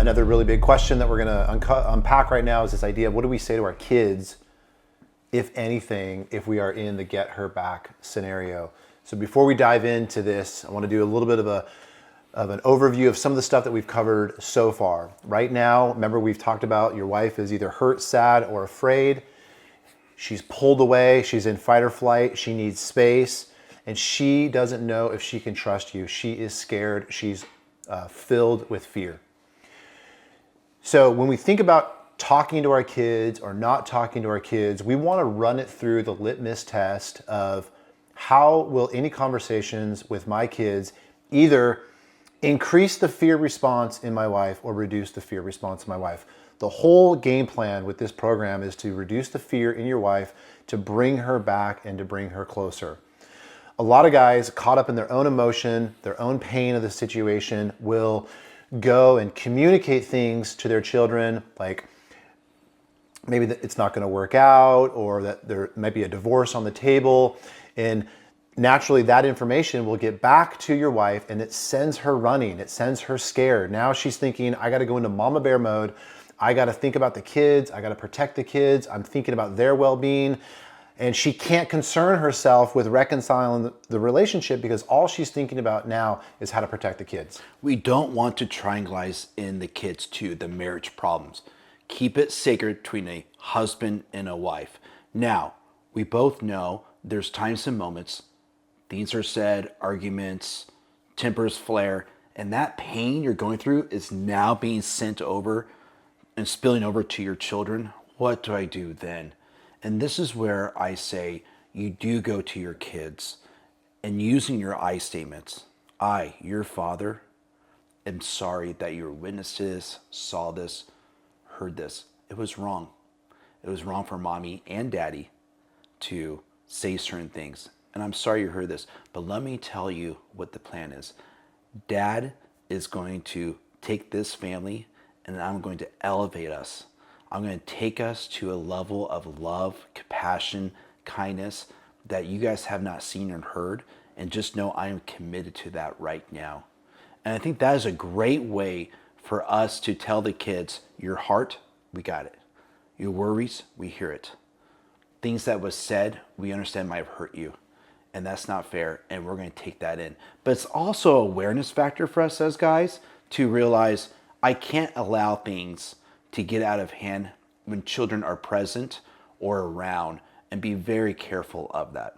Another really big question that we're going to unpack right now is this idea of what do we say to our kids, if anything, if we are in the get her back scenario. So before we dive into this, I want to do a little bit of an overview of some of the stuff that we've covered so far. Right now, remember we've talked about your wife is either hurt, sad, or afraid. She's pulled away, she's in fight or flight, she needs space, and she doesn't know if she can trust you. She is scared, she's filled with fear. So when we think about talking to our kids or not talking to our kids, we want to run it through the litmus test of how will any conversations with my kids either increase the fear response in my wife or reduce the fear response in my wife. The whole game plan with this program is to reduce the fear in your wife, to bring her back and to bring her closer. A lot of guys caught up in their own emotion, their own pain of the situation will go and communicate things to their children like maybe that it's not going to work out or that there might be a divorce on the table, and naturally that information will get back to your wife and it sends her running, it sends her scared. Now she's thinking, I got to go into mama bear mode, I got to think about the kids, I got to protect the kids, I'm thinking about their well-being, and she can't concern herself with reconciling the relationship because all she's thinking about now is how to protect the kids. We don't want to triangleize in the kids to the marriage problems. Keep it sacred between a husband and a wife. Now, we both know there's times and moments, things are said, arguments, tempers flare, and that pain you're going through is now being sent over and spilling over to your children. What do I do then? And this is where I say you do go to your kids and using your I statements. I, your father, am sorry that you witnessed this, saw this, heard this. It was wrong. It was wrong for mommy and daddy to say certain things. And I'm sorry you heard this, but let me tell you what the plan is. Dad is going to take this family and I'm going to elevate us. I'm going to take us to a level of love, compassion, kindness that you guys have not seen or heard. And just know I am committed to that right now. And I think that is a great way for us to tell the kids, your heart, we got it. Your worries, we hear it. Things that was said, we understand might have hurt you. And that's not fair, and we're going to take that in. But it's also an awareness factor for us as guys to realize I can't allow things to get out of hand when children are present or around, and be very careful of that.